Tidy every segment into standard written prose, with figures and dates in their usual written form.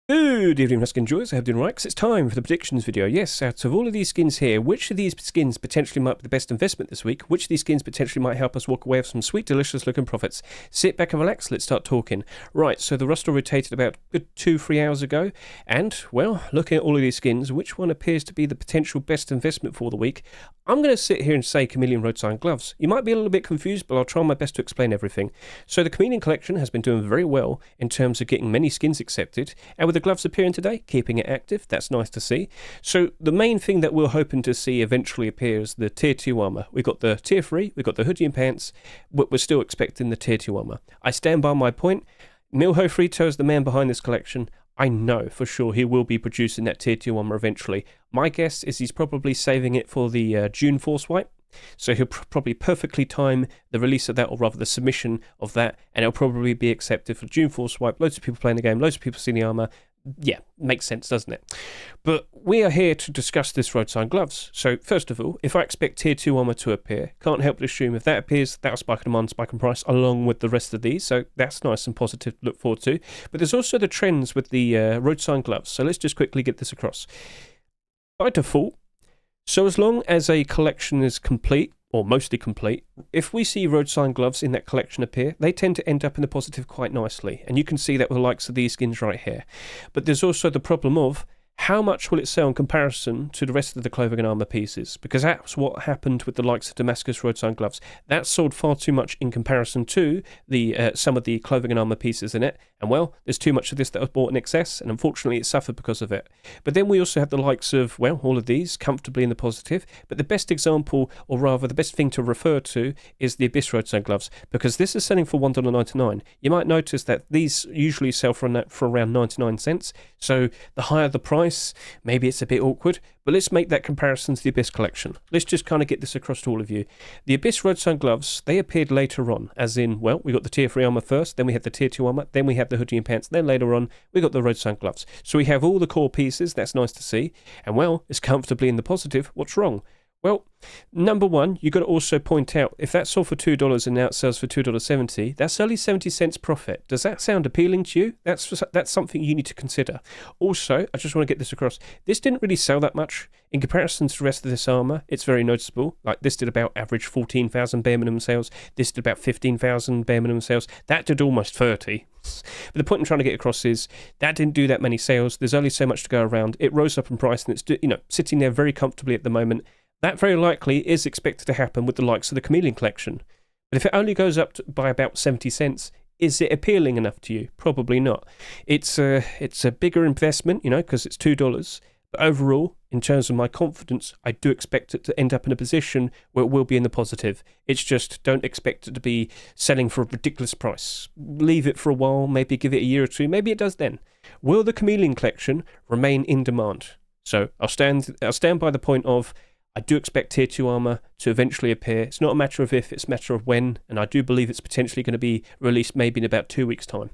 Good evening, Rusk enjoyers. I hope you're doing right, 'cause it's time for the predictions video. Yes, out of all of these skins here, which of these skins potentially might be the best investment this week? Which of these skins potentially might help us walk away with some sweet, delicious looking profits? Sit back and relax, let's start talking. Right, so the roster rotated about good 2-3 hours ago, and, well, looking at all of these skins, which one appears to be the potential best investment for the week? I'm going to sit here and say Chameleon Roadsign gloves. You might be a little bit confused, but I'll try my best to explain everything. So the Chameleon collection has been doing very well in terms of getting many skins accepted, and with the gloves appearing today, keeping it active, that's nice to see. So the main thing that we're hoping to see eventually appear is the Tier 2 armor. We've got the Tier 3, we've got the hoodie and pants, but we're still expecting the Tier 2 armor. I stand by my point. Milho Frito is the man behind this collection. I know for sure he will be producing that Tier 2 armor eventually. My guess is he's probably saving it for the June Force Wipe. So he'll probably perfectly time the release of that, or rather the submission of that, and it'll probably be accepted for June Force Wipe. Loads of people playing the game, loads of people seeing the armor. Yeah, makes sense, doesn't it? But we are here to discuss this Roadsign gloves. So first of all, if I expect Tier 2 armor to appear, can't help but assume if that appears, that'll spike in demand, spike in price, along with the rest of these. So that's nice and positive to look forward to. But there's also the trends with the Roadsign gloves. So let's just quickly get this across. By default, so as long as a collection is complete, or mostly complete, if we see Roadsign gloves in that collection appear, they tend to end up in the positive quite nicely. And you can see that with the likes of these skins right here. But there's also the problem of how much will it sell in comparison to the rest of the clothing and armor pieces? Because that's what happened with the likes of Damascus Roadsign gloves. That sold far too much in comparison to the some of the clothing and armor pieces in it. And well, there's too much of this that was bought in excess, and unfortunately it suffered because of it. But then we also have the likes of, well, all of these comfortably in the positive. But the best example, or rather the best thing to refer to, is the Abyss Roadsign gloves, because this is selling for $1.99. You might notice that these usually sell for around 99 cents. So the higher the price, maybe it's a bit awkward, but let's make that comparison to the Abyss collection. Let's just kind of get this across to all of you. The Abyss Roadsign gloves, they appeared later on, as in, well, we got the Tier 3 armor first, then we had the Tier 2 armor, then we have the hoodie and pants, then later on, we got the Roadsign gloves. So we have all the core pieces, that's nice to see, and well, it's comfortably in the positive. What's wrong? Well, number one, you've got to also point out, if that sold for $2 and now it sells for $2.70, that's only 70 cents profit. Does that sound appealing to you? That's something you need to consider. Also, I just want to get this across. This didn't really sell that much. In comparison to the rest of this armor, it's very noticeable. Like, this did about average 14,000 bare minimum sales. This did about 15,000 bare minimum sales. That did almost 30. But the point I'm trying to get across is that didn't do that many sales. There's only so much to go around. It rose up in price, and it's sitting there very comfortably at the moment. That very likely is expected to happen with the likes of the Chameleon collection. But if it only goes up by about 70 cents, is it appealing enough to you? Probably not. It's a bigger investment, because it's $2. But overall, in terms of my confidence, I do expect it to end up in a position where it will be in the positive. It's just, don't expect it to be selling for a ridiculous price. Leave it for a while, maybe give it a year or two, maybe it does then. Will the Chameleon collection remain in demand? So I'll stand by the point of, I do expect Tier 2 armor to eventually appear. It's not a matter of if, it's a matter of when, and I do believe it's potentially going to be released maybe in about 2 weeks' time.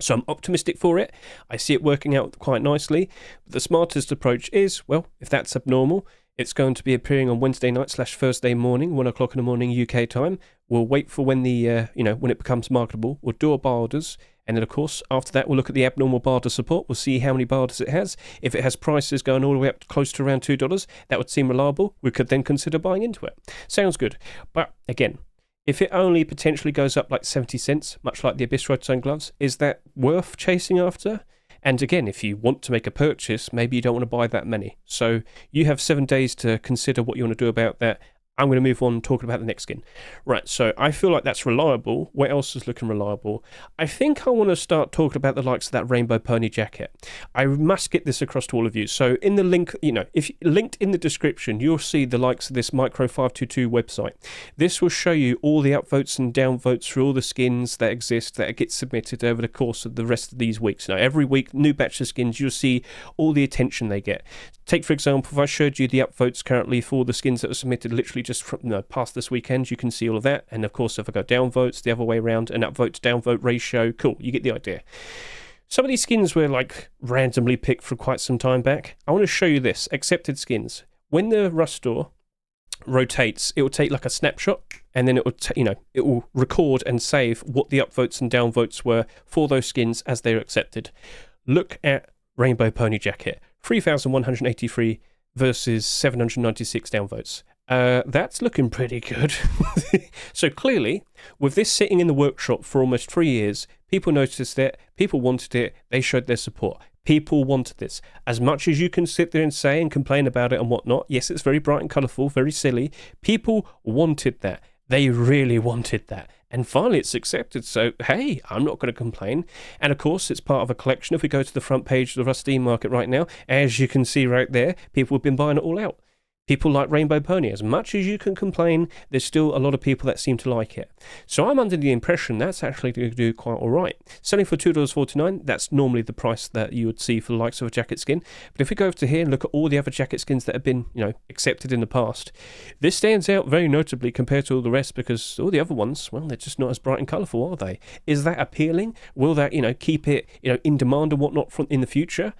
So I'm optimistic for it. I see it working out quite nicely. But the smartest approach is, well, if that's abnormal, it's going to be appearing on Wednesday night/Thursday morning, 1 o'clock in the morning UK time. We'll wait for when when it becomes marketable. We'll do our buy orders. And then, of course, after that, we'll look at the abnormal barter support. We'll see how many barters it has. If it has prices going all the way up to close to around $2, that would seem reliable. We could then consider buying into it. Sounds good. But, again, if it only potentially goes up like 70 cents, much like the Abyss Roadsign gloves, is that worth chasing after? And again, if you want to make a purchase, maybe you don't want to buy that many. So you have 7 days to consider what you want to do about that. I'm going to move on talking about the next skin. Right, so I feel like that's reliable. What else is looking reliable? I think I want to start talking about the likes of that Rainbow Pony jacket. I must get this across to all of you. So in the link, if linked in the description, you'll see the likes of this Micro522 website. This will show you all the upvotes and downvotes for all the skins that exist that get submitted over the course of the rest of these weeks. Now, every week, new batch of skins, you'll see all the attention they get. Take, for example, if I showed you the upvotes currently for all the skins that were submitted literally just from past this weekend, you can see all of that. And of course, if I go downvotes the other way around, an upvote to downvote ratio, cool, you get the idea. Some of these skins were like randomly picked from quite some time back. I want to show you this, accepted skins. When the Rust store rotates, it will take like a snapshot, and then it will it will record and save what the upvotes and downvotes were for those skins as they're accepted. look at Rainbow Pony Jacket. 3,183 versus 796 downvotes. That's looking pretty good. So clearly, with this sitting in the workshop for almost 3 years, people noticed it, people wanted it, they showed their support. People wanted this. As much as you can sit there and say and complain about it and whatnot, yes, it's very bright and colourful, very silly. People wanted that. They really wanted that. And finally it's accepted, so hey, I'm not going to complain. And of course, it's part of a collection. If we go to the front page of the Steam market right now, as you can see right there, people have been buying it all out. People like Rainbow Pony. As much as you can complain, there's still a lot of people that seem to like it. So I'm under the impression that's actually going to do quite all right. Selling for $2.49, that's normally the price that you would see for the likes of a jacket skin. But if we go over to here and look at all the other jacket skins that have been, accepted in the past, this stands out very notably compared to all the rest, because all the other ones, well, they're just not as bright and colourful, are they? Is that appealing? Will that, keep it, in demand and whatnot in the future?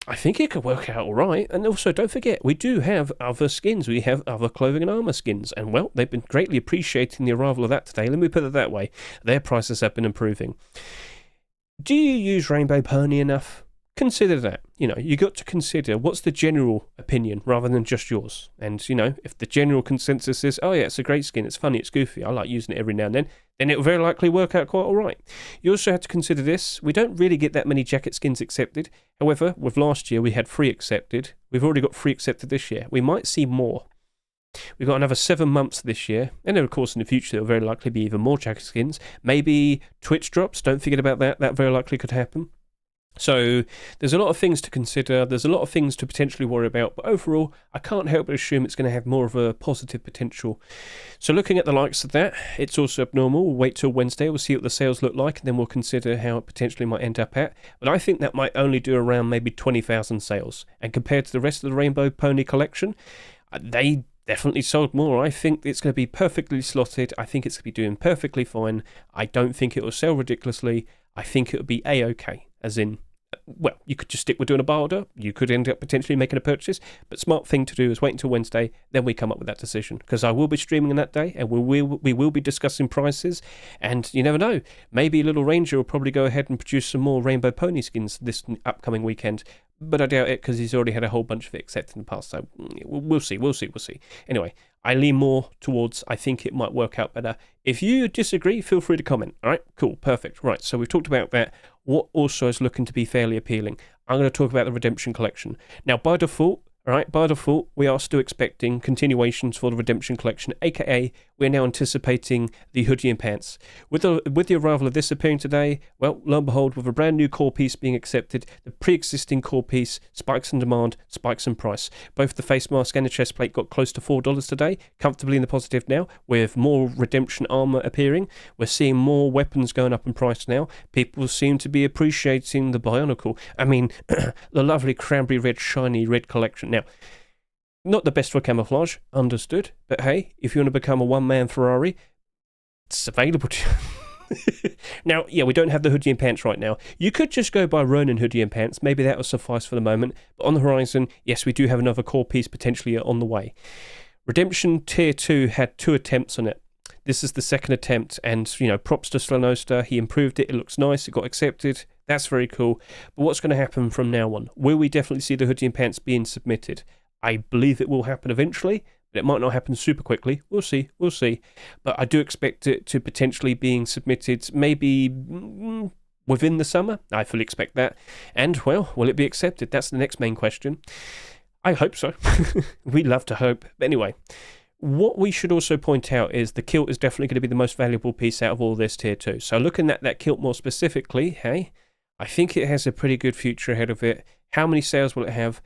I think it could work out all right. And also, don't forget, we do have other skins. We have other clothing and armour skins. And, well, they've been greatly appreciating the arrival of that today. Let me put it that way. Their prices have been improving. Do you use Rainbow Pony enough? Consider that. You got to consider what's the general opinion rather than just yours. And, if the general consensus is, oh, yeah, it's a great skin, it's funny, it's goofy, I like using it every now and then it'll very likely work out quite all right. You also have to consider this. We don't really get that many jacket skins accepted. However, with last year, we had 3 accepted. We've already got 3 accepted this year. We might see more. We've got another 7 months this year, and then of course in the future there will very likely be even more jacket skins. Maybe Twitch drops, don't forget about that, that very likely could happen. So there's a lot of things to consider, there's a lot of things to potentially worry about, but overall I can't help but assume it's going to have more of a positive potential. So looking at the likes of that, it's also abnormal. We'll wait till Wednesday, we'll see what the sales look like, and then we'll consider how it potentially might end up at. But I think that might only do around maybe 20,000 sales, and compared to the rest of the Rainbow Pony collection, they definitely sold more. I think it's going to be perfectly slotted. I think it's going to be doing perfectly fine. I don't think it will sell ridiculously. I think it will be A-OK, as in, well, you could just stick with doing a bar order. You could end up potentially making a purchase. But smart thing to do is wait until Wednesday, then we come up with that decision. Because I will be streaming on that day, and we will be discussing prices. And you never know, maybe Little Ranger will probably go ahead and produce some more Rainbow Pony skins this upcoming weekend. But I doubt it, because he's already had a whole bunch of it accepted in the past. So we'll see. Anyway, I lean more towards I think it might work out better. If you disagree, feel free to comment. All right, cool, perfect. Right, so we've talked about that. What also is looking to be fairly appealing? I'm going to talk about the Redemption Collection. Now, by default, we are still expecting continuations for the Redemption Collection, aka we're now anticipating the hoodie and pants. With the arrival of this appearing today, well, lo and behold, with a brand new core piece being accepted, the pre-existing core piece spikes in demand, spikes in price. Both the face mask and the chest plate got close to $4 today, comfortably in the positive now, with more Redemption armor appearing. We're seeing more weapons going up in price now. People seem to be appreciating the Bionicle. I mean, the lovely cranberry red, shiny red collection. Now, not the best for camouflage, understood, but hey, if you want to become a one-man Ferrari, it's available to you. Now, yeah, we don't have the hoodie and pants right now. You could just go by Ronin hoodie and pants, maybe that will suffice for the moment, but on the horizon, yes, we do have another core piece potentially on the way. Redemption Tier 2 had 2 attempts on it. This is the second attempt, and, props to Slanosta, he improved it, it looks nice, it got accepted, that's very cool. But what's going to happen from now on? Will we definitely see the hoodie and pants being submitted? I believe it will happen eventually, but it might not happen super quickly. We'll see. But I do expect it to potentially being submitted maybe within the summer. I fully expect that. And, well, will it be accepted? That's the next main question. I hope so. We love to hope. But anyway, what we should also point out is the kilt is definitely going to be the most valuable piece out of all this tier 2. So looking at that kilt more specifically, hey, I think it has a pretty good future ahead of it. How many sales will it have?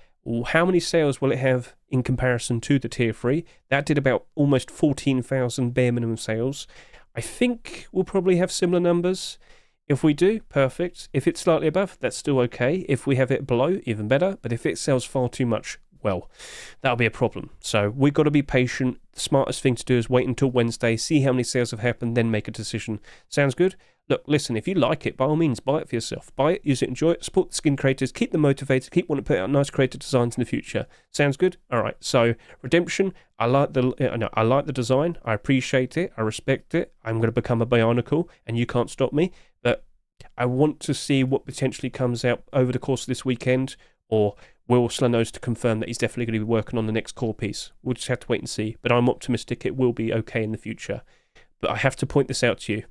How many sales will it have in comparison to the tier 3? That did about almost 14,000 bare minimum sales. I think we'll probably have similar numbers. If we do, perfect. If it's slightly above, that's still okay. If we have it below, even better. But if it sells far too much, well, that'll be a problem. So we've got to be patient. The smartest thing to do is wait until Wednesday, see how many sales have happened, then make a decision. Sounds good? Look, listen, if you like it, by all means, buy it for yourself. Buy it, use it, enjoy it, support the skin creators, keep them motivated, keep wanting to put out nice creative designs in the future. Sounds good? All right, so Redemption, I like the design, I appreciate it, I respect it, I'm going to become a Bionicle, and you can't stop me, but I want to see what potentially comes out over the course of this weekend, or Will Slanos to confirm that he's definitely going to be working on the next core piece. We'll just have to wait and see, but I'm optimistic it will be okay in the future. But I have to point this out to you.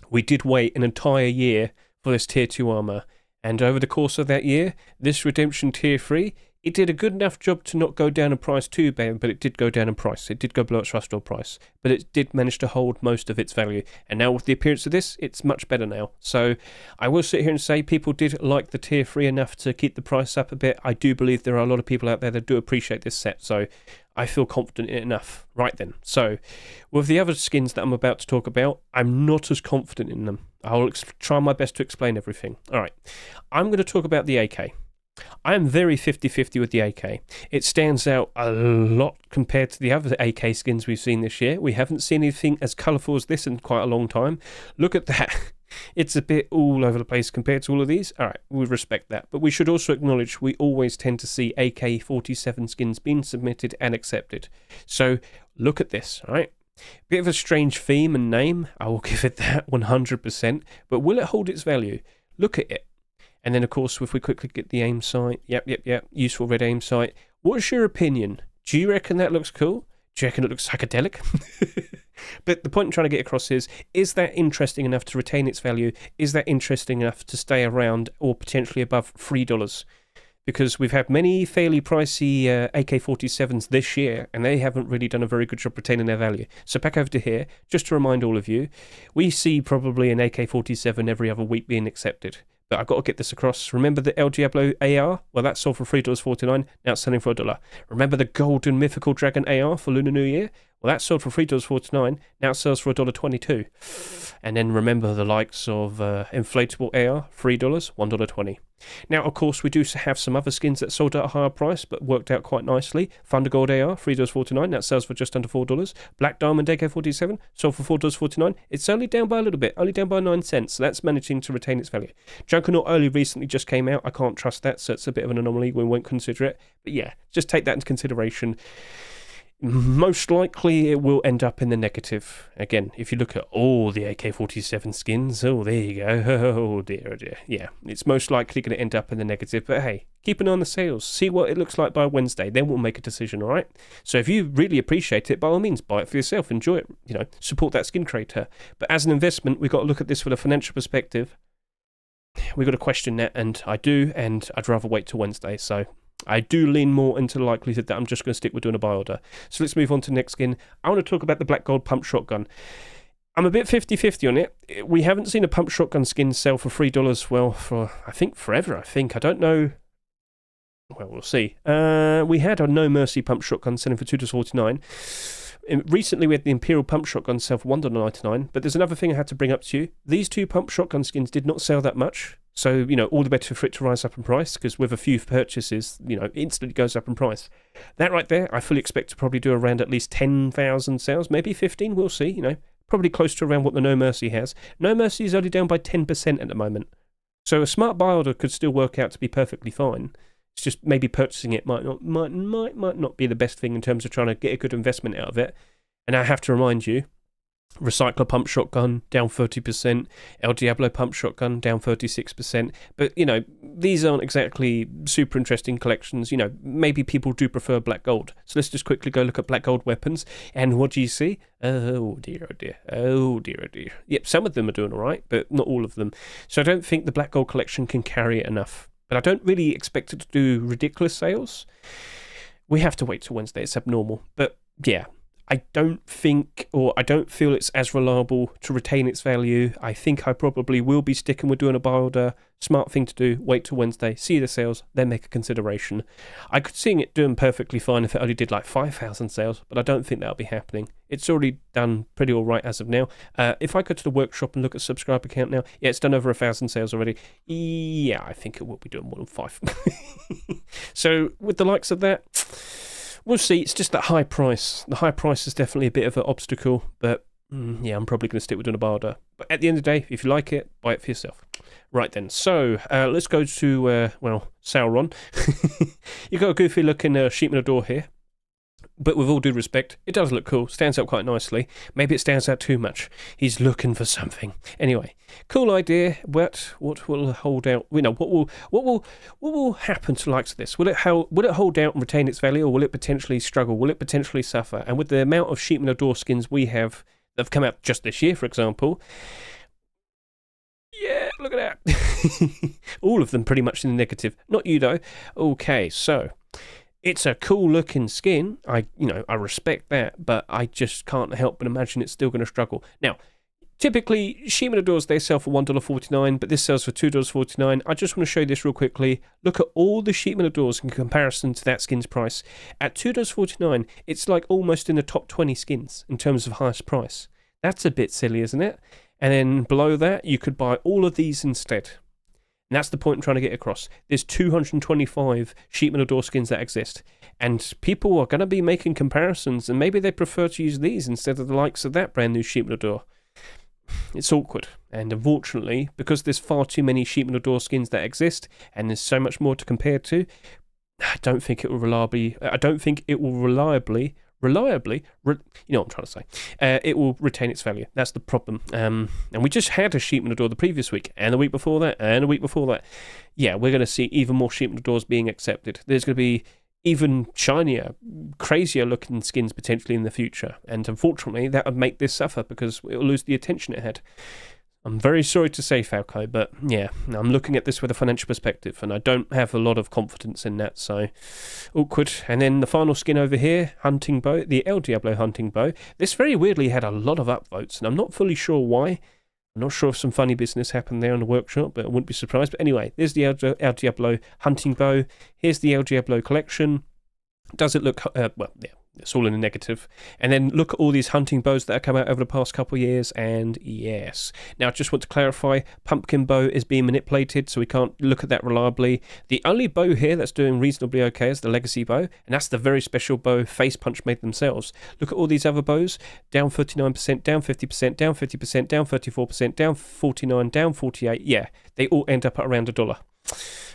We did wait an entire year for this Tier 2 armor, and over the course of that year, this Redemption Tier 3, it did a good enough job to not go down in price too bad, but it did go down in price. It did go below its rust price, but it did manage to hold most of its value. And now with the appearance of this, it's much better now. So I will sit here and say people did like the Tier 3 enough to keep the price up a bit. I do believe there are a lot of people out there that do appreciate this set, so I feel confident in it enough. Right then, so with the other skins that I'm about to talk about, I'm not as confident in them. I'll try my best to explain everything. All right, I'm going to talk about the AK. I am very 50-50 with the AK. It stands out a lot compared to the other AK skins we've seen this year. We haven't seen anything as colourful as this in quite a long time. Look at that. It's a bit all over the place compared to all of these. All right, we respect that. But we should also acknowledge we always tend to see AK-47 skins being submitted and accepted. So look at this, all right? Bit of a strange theme and name. I will give it that 100%. But will it hold its value? Look at it. And then, of course, if we quickly get the aim sight, yep, useful red aim sight. What's your opinion? Do you reckon that looks cool? Do you reckon it looks psychedelic? But the point I'm trying to get across is that interesting enough to retain its value? Is that interesting enough to stay around or potentially above $3? Because we've had many fairly pricey AK-47s this year, and they haven't really done a very good job retaining their value. So back over to here, just to remind all of you, we see probably an AK-47 every other week being accepted. But I've got to get this across. Remember the El Diablo AR? Well, that sold for $3.49. Now it's selling for $1. Remember the Golden Mythical Dragon AR for Lunar New Year? Well, that sold for $3.49. Now it sells for $1.22. And then remember the likes of Inflatable AR, $3, $1.20. Now, of course, we do have some other skins that sold at a higher price, but worked out quite nicely. Thunder Gold AR, $3.49. That sells for just under $4. Black Diamond AK-47 sold for $4.49. It's only down by a little bit, only down by 9 cents. So that's managing to retain its value. Junkernaut only recently just came out. I can't trust that, so it's a bit of an anomaly. We won't consider it. But yeah, just take that into consideration. Most likely it will end up in the negative. Again, if you look at all the AK-47 skins, oh, there you go. Oh dear, oh dear. Yeah, it's most likely going to end up in the negative. But hey, keep an eye on the sales. See what it looks like by Wednesday. Then we'll make a decision, all right? So if you really appreciate it, by all means, buy it for yourself. Enjoy it. You know, support that skin creator. But as an investment, we've got to look at this from a financial perspective. We've got to question that, and I do, and I'd rather wait till Wednesday. So I do lean more into the likelihood that I'm just going to stick with doing a buy order. So let's move on to the next skin. I want to talk about the Black Gold Pump Shotgun. I'm a bit 50-50 on it. We haven't seen a Pump Shotgun skin sell for $3, well, for, I think, forever, I think. I don't know. Well, we'll see. We had a No Mercy Pump Shotgun selling for $2.49. Recently, we had the Imperial Pump Shotgun sell for $1.99, but there's another thing I had to bring up to you. These two Pump Shotgun skins did not sell that much. So, you know, all the better for it to rise up in price, because with a few purchases, you know, instantly goes up in price. That right there, I fully expect to probably do around at least 10,000 sales, maybe 15, we'll see, you know, probably close to around what the No Mercy has. No Mercy is only down by 10% at the moment. So a smart buy order could still work out to be perfectly fine. It's just maybe purchasing it might not be the best thing in terms of trying to get a good investment out of it. And I have to remind you, Recycler Pump Shotgun down 30%, El Diablo Pump Shotgun down 36%. But, you know, these aren't exactly super interesting collections. You know, maybe people do prefer Black Gold. So let's just quickly go look at Black Gold weapons. And what do you see? Oh dear, oh dear, oh dear, oh dear. Yep, some of them are doing all right, but not all of them. So I don't think the Black Gold collection can carry it enough. But I don't really expect it to do ridiculous sales. We have to wait till Wednesday. It's abnormal. But yeah, I don't feel it's as reliable to retain its value. I think I probably will be sticking with doing a buy order. Smart thing to do, wait till Wednesday, see the sales, then make a consideration. I could see it doing perfectly fine if it only did like 5,000 sales, but I don't think that'll be happening. It's already done pretty all right as of now. If I go to the workshop and look at subscriber count now, yeah, it's done over 1,000 sales already. Yeah, I think it will be doing more than 5. So with the likes of that, we'll see. It's just that high price. The high price is definitely a bit of an obstacle, but yeah, I'm probably going to stick with doing a buy order. But at the end of the day, if you like it, buy it for yourself. Right then, so let's go to, well, Sauron. You've got a goofy looking sheep in the door here. but with all due respect, it does look cool. Stands out quite nicely. Maybe it stands out too much. He's looking for something. Anyway, cool idea. But what will hold out? What will happen to the likes of this? Will it hold out and retain its value, or will it potentially struggle? Will it potentially suffer? And with the amount of Sheepman of Door skins we have that have come out just this year, for example. Yeah, look at that. All of them pretty much in the negative. Not you though. Okay, so it's a cool looking skin. I respect that, but I just can't help but imagine it's still going to struggle. Now, typically, Sheepman of Doors, they sell for $1.49, but this sells for $2.49. I just want to show you this real quickly. Look at all the Sheepman of Doors in comparison to that skin's price. At $2.49, it's like almost in the top 20 skins in terms of highest price. That's a bit silly, isn't it? And then below that, you could buy all of these instead. And that's the point I'm trying to get across. There's 225 Sheepman of Door skins that exist. And people are going to be making comparisons, and maybe they prefer to use these instead of the likes of that brand new Sheepman of Door. It's awkward. And unfortunately, because there's far too many Sheepman of Door skins that exist, and there's so much more to compare to, I don't think it will reliably, you know what I'm trying to say. It will retain its value. That's the problem. And we just had a Sheepman of Door the previous week, and the week before that, and the week before that. Yeah, we're going to see even more Sheepman of Doors being accepted. There's going to be even shinier, crazier looking skins potentially in the future. And unfortunately, that would make this suffer because it will lose the attention it had. I'm very sorry to say, Falco, but yeah, I'm looking at this with a financial perspective, and I don't have a lot of confidence in that, so awkward. And then the final skin over here, Hunting Bow, the El Diablo Hunting Bow. This very weirdly had a lot of upvotes, and I'm not fully sure why. I'm not sure if some funny business happened there in the workshop, but I wouldn't be surprised. But anyway, there's the El Diablo Hunting Bow. Here's the El Diablo collection. Does it look... well, yeah. It's all in the negative. And then look at all these hunting bows that have come out over the past couple of years, and yes. Now, I just want to clarify, Pumpkin Bow is being manipulated, so we can't look at that reliably. The only bow here that's doing reasonably okay is the Legacy Bow, and that's the very special bow Face Punch made themselves. Look at all these other bows, down 39%, down 50%, down 50%, down 34%, down 49%, down 48%. Yeah, they all end up at around $1.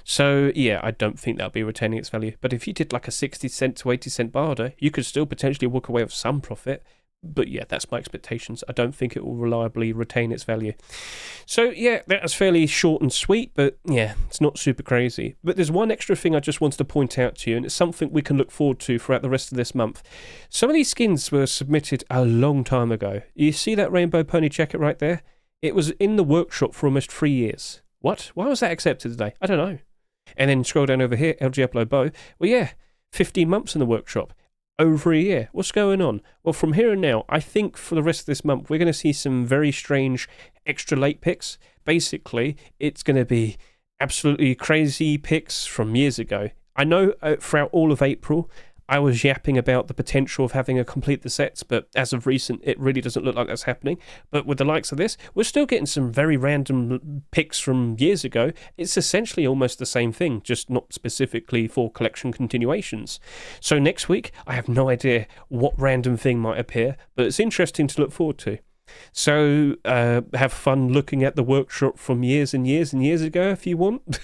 So, yeah, I don't think that'll be retaining its value. But if you did like a 60-cent to 80-cent barter, you could still potentially walk away with some profit. But yeah, that's my expectations. I don't think it will reliably retain its value. So, yeah, that was fairly short and sweet, but yeah, it's not super crazy. But there's one extra thing I just wanted to point out to you, and it's something we can look forward to throughout the rest of this month. Some of these skins were submitted a long time ago. You see that rainbow pony jacket right there? It was in the workshop for almost 3 years. What? Why was that accepted today? I don't know. And then scroll down over here, El Diablo Bow. Well, yeah, 15 months in the workshop. Over a year. What's going on? Well, from here and now, I think for the rest of this month, we're going to see some very strange extra late picks. Basically, it's going to be absolutely crazy picks from years ago. I know throughout all of April, I was yapping about the potential of having a complete the sets, but as of recent, it really doesn't look like that's happening. But with the likes of this, we're still getting some very random picks from years ago. It's essentially almost the same thing, just not specifically for collection continuations. So next week, I have no idea what random thing might appear, but it's interesting to look forward to. So have fun looking at the workshop from years and years and years ago if you want.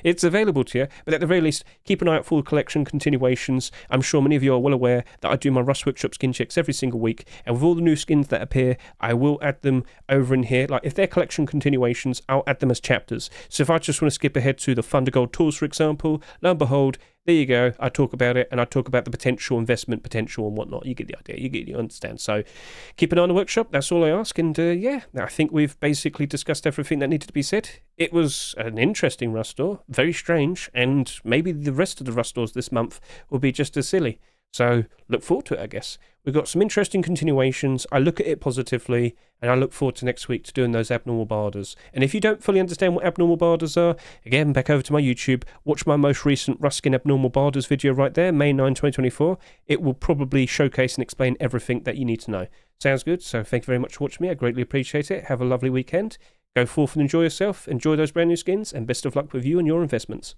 It's available to you, but at the very least, keep an eye out for collection continuations. I'm sure many of you are well aware that I do my Rust Workshop skin checks every single week, and with all the new skins that appear, I will add them over in here. Like if they're collection continuations, I'll add them as chapters. So if I just want to skip ahead to the Thunder Gold tools, for example, lo and behold, there you go. I talk about it, and I talk about the potential investment potential and whatnot. You get the idea. You understand. So keep an eye on the workshop. That's all I ask. And yeah, I think we've basically discussed everything that needed to be said. It was an interesting Rust store, very strange, and maybe the rest of the Rust stores this month will be just as silly. So look forward to it, I guess. We've got some interesting continuations. I look at it positively, and I look forward to next week to doing those abnormal barders. And if you don't fully understand what abnormal barders are, again, back over to my YouTube, watch my most recent Ruskin Abnormal Barders video right there, May 9, 2024. It will probably showcase and explain everything that you need to know. Sounds good? So thank you very much for watching me. I greatly appreciate it. Have a lovely weekend. Go forth and enjoy yourself. Enjoy those brand new skins, and best of luck with you and your investments.